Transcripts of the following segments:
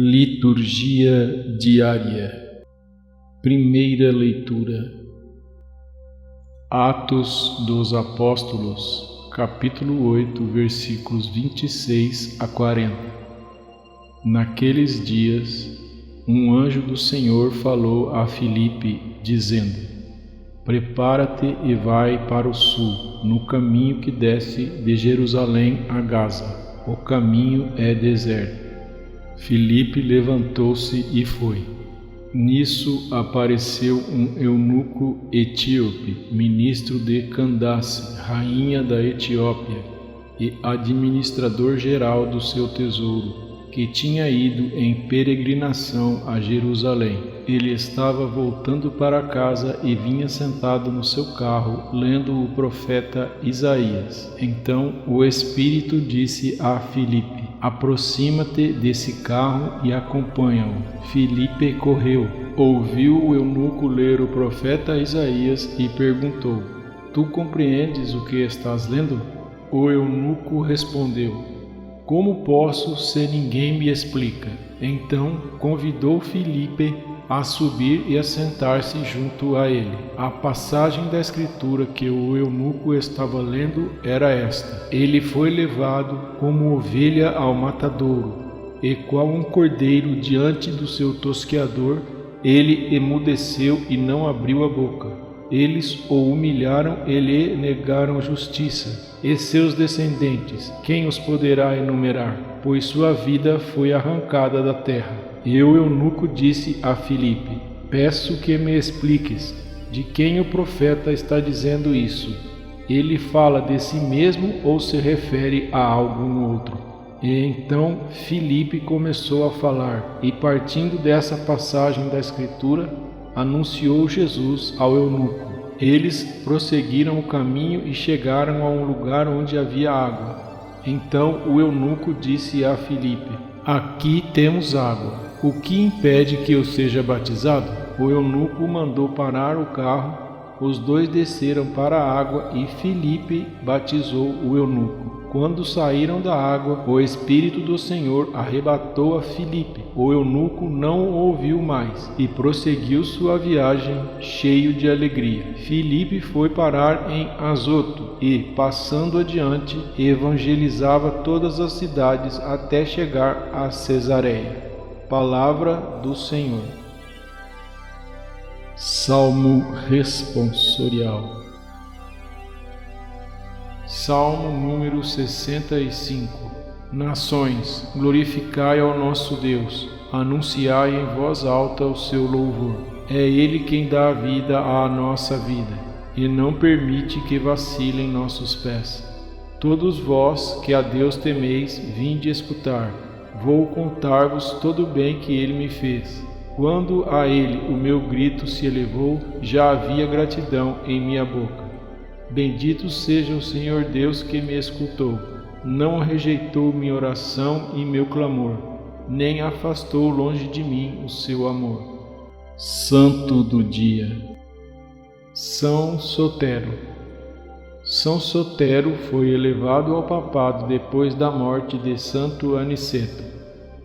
Liturgia diária. Primeira leitura. Atos dos Apóstolos, capítulo 8, versículos 26 a 40. Naqueles dias, um anjo do Senhor falou a Filipe, dizendo: Prepara-te e vai para o sul, no caminho que desce de Jerusalém a Gaza. O caminho é deserto. Filipe levantou-se e foi. Nisso apareceu um eunuco etíope, ministro de Candace, rainha da Etiópia, e administrador geral do seu tesouro, que tinha ido em peregrinação a Jerusalém. Ele estava voltando para casa e vinha sentado no seu carro, lendo o profeta Isaías. Então o Espírito disse a Filipe: Aproxima-te desse carro e acompanha-o. Filipe correu, ouviu o eunuco ler o profeta Isaías e perguntou: Tu compreendes o que estás lendo? O eunuco respondeu: Como posso se ninguém me explica? Então convidou Filipe a subir e a sentar-se junto a ele. A passagem da escritura que o eunuco estava lendo era esta: Ele foi levado como ovelha ao matadouro, e qual um cordeiro diante do seu tosqueador, ele emudeceu e não abriu a boca. Eles o humilharam e lhe negaram justiça. E seus descendentes, quem os poderá enumerar? Pois sua vida foi arrancada da terra. E o eunuco disse a Filipe: Peço que me expliques, de quem o profeta está dizendo isso? Ele fala de si mesmo ou se refere a algum outro? E então Filipe começou a falar, e partindo dessa passagem da Escritura, anunciou Jesus ao eunuco. Eles prosseguiram o caminho e chegaram a um lugar onde havia água. Então o eunuco disse a Filipe: Aqui temos água. O que impede que eu seja batizado? O eunuco mandou parar o carro. Os dois desceram para a água e Filipe batizou o eunuco. Quando saíram da água, o Espírito do Senhor arrebatou a Filipe. O eunuco não o ouviu mais e prosseguiu sua viagem cheio de alegria. Filipe foi parar em Azoto e, passando adiante, evangelizava todas as cidades até chegar a Cesareia. Palavra do Senhor. Salmo responsorial. Salmo número 65. Nações, glorificai ao nosso Deus, anunciai em voz alta o seu louvor. É Ele quem dá a vida à nossa vida, e não permite que vacilem nossos pés. Todos vós que a Deus temeis, vinde escutar. Vou contar-vos todo o bem que Ele me fez. Quando a Ele o meu grito se elevou, já havia gratidão em minha boca. Bendito seja o Senhor Deus que me escutou. Não rejeitou minha oração e meu clamor, nem afastou longe de mim o seu amor. Santo do dia. São Sotero. São Sotero foi elevado ao papado depois da morte de Santo Aniceto.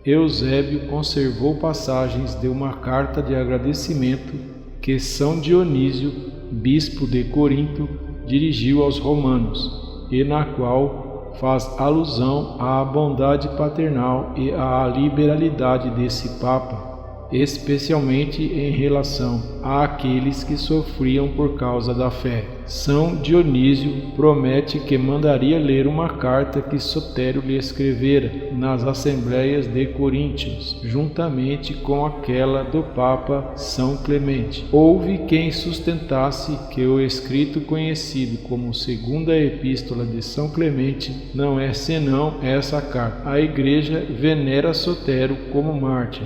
Eusébio conservou passagens de uma carta de agradecimento que São Dionísio, bispo de Corinto, dirigiu aos romanos, e na qual faz alusão à bondade paternal e à liberalidade desse Papa, especialmente em relação àqueles que sofriam por causa da fé. São Dionísio promete que mandaria ler uma carta que Sotero lhe escrevera nas assembleias de Coríntios, juntamente com aquela do Papa São Clemente. Houve quem sustentasse que o escrito conhecido como Segunda Epístola de São Clemente não é senão essa carta. A Igreja venera Sotero como mártir,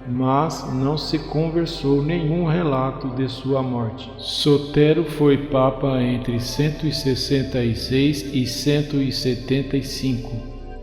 mas não se conversou nenhum relato de sua morte. Sotero foi papa entre 166 e 175,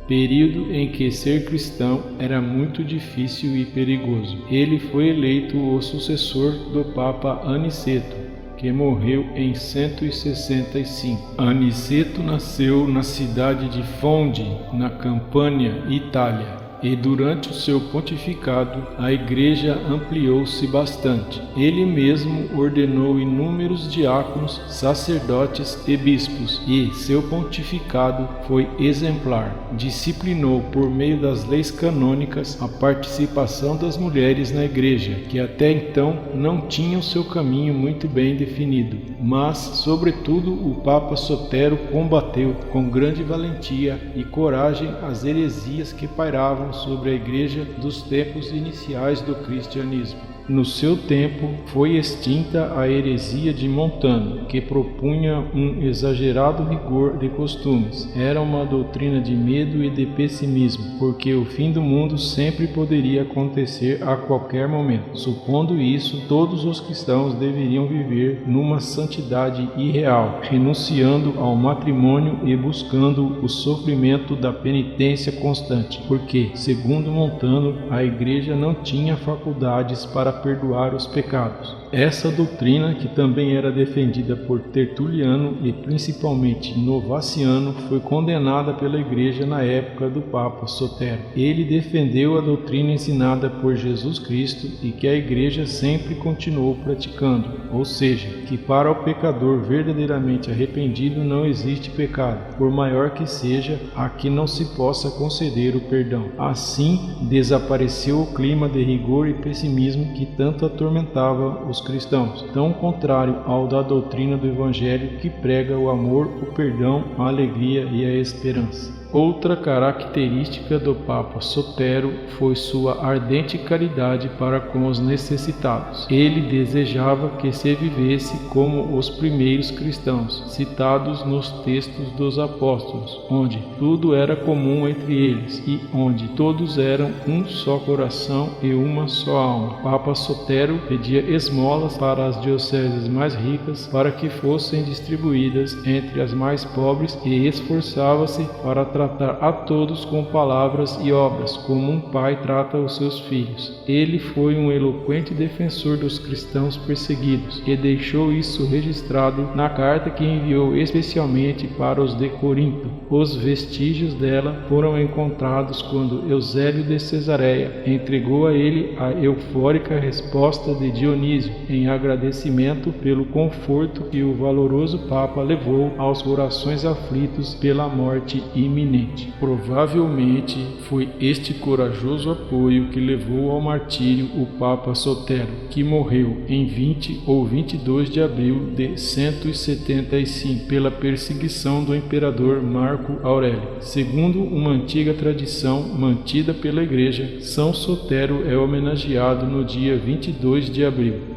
período em que ser cristão era muito difícil e perigoso. Ele foi eleito o sucessor do Papa Aniceto, que morreu em 165. Aniceto nasceu na cidade de Fondi, na Campânia, Itália. e durante o seu pontificado a Igreja ampliou-se bastante. Ele mesmo ordenou inúmeros diáconos, sacerdotes e bispos, e seu pontificado foi exemplar. Disciplinou por meio das leis canônicas a participação das mulheres na Igreja, que até então não tinham seu caminho muito bem definido. Mas, sobretudo, o Papa Sotero combateu com grande valentia e coragem as heresias que pairavam sobre a Igreja dos tempos iniciais do cristianismo. No seu tempo, foi extinta a heresia de Montano, que propunha um exagerado rigor de costumes. Era uma doutrina de medo e de pessimismo, porque o fim do mundo sempre poderia acontecer a qualquer momento. Supondo isso, todos os cristãos deveriam viver numa santidade irreal, renunciando ao matrimônio e buscando o sofrimento da penitência constante, porque, segundo Montano, a Igreja não tinha faculdades para perdoar os pecados. Essa doutrina, que também era defendida por Tertuliano e principalmente Novaciano, foi condenada pela Igreja na época do Papa Sotero. Ele defendeu a doutrina ensinada por Jesus Cristo e que a Igreja sempre continuou praticando, ou seja, que para o pecador verdadeiramente arrependido não existe pecado, por maior que seja, a que não se possa conceder o perdão. Assim, desapareceu o clima de rigor e pessimismo que tanto atormentava os cristãos, tão contrário ao da doutrina do Evangelho, que prega o amor, o perdão, a alegria e a esperança. Outra característica do Papa Sotero foi sua ardente caridade para com os necessitados. Ele desejava que se vivesse como os primeiros cristãos, citados nos textos dos apóstolos, onde tudo era comum entre eles e onde todos eram um só coração e uma só alma. Papa Sotero pedia esmolas para as dioceses mais ricas para que fossem distribuídas entre as mais pobres e esforçava-se para tratar a todos com palavras e obras, como um pai trata os seus filhos. Ele foi um eloquente defensor dos cristãos perseguidos e deixou isso registrado na carta que enviou especialmente para os de Corinto. Os vestígios dela foram encontrados quando Eusébio de Cesareia entregou a ele a eufórica resposta de Dionísio, em agradecimento pelo conforto que o valoroso Papa levou aos corações aflitos pela morte iminente. Provavelmente foi este corajoso apoio que levou ao martírio o Papa Sotero, que morreu em 20 ou 22 de abril de 175 pela perseguição do imperador Marco Aurélio. Segundo uma antiga tradição mantida pela Igreja, São Sotero é homenageado no dia 22 de abril.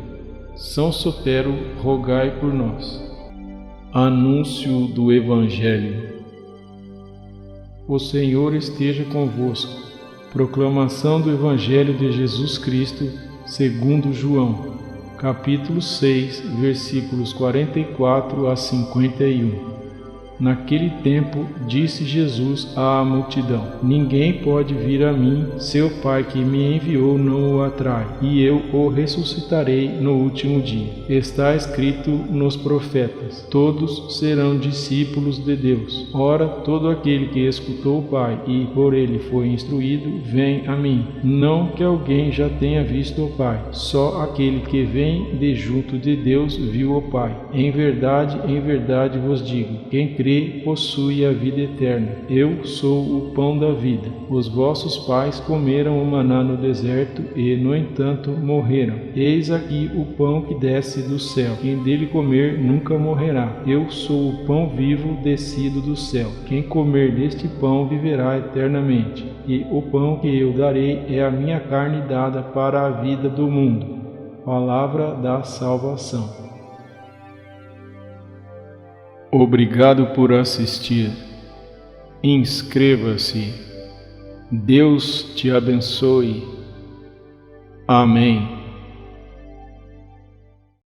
São Sotero, rogai por nós. Anúncio do Evangelho. O Senhor esteja convosco. Proclamação do Evangelho de Jesus Cristo, segundo João, capítulo 6, versículos 44 a 51. Naquele tempo, disse Jesus à multidão: Ninguém pode vir a mim, se o Pai que me enviou não o atrai, e eu o ressuscitarei no último dia. Está escrito nos profetas: todos serão discípulos de Deus. Ora, todo aquele que escutou o Pai e por ele foi instruído, vem a mim. Não que alguém já tenha visto o Pai, só aquele que vem de junto de Deus viu o Pai. Em verdade vos digo, quem crê possui a vida eterna. Eu sou o pão da vida. Os vossos pais comeram o maná no deserto e, no entanto, morreram. Eis aqui o pão que desce do céu. Quem dele comer nunca morrerá. Eu sou o pão vivo descido do céu. Quem comer deste pão viverá eternamente. E o pão que eu darei é a minha carne dada para a vida do mundo. Palavra da salvação. Obrigado por assistir. Inscreva-se. Deus te abençoe. Amém.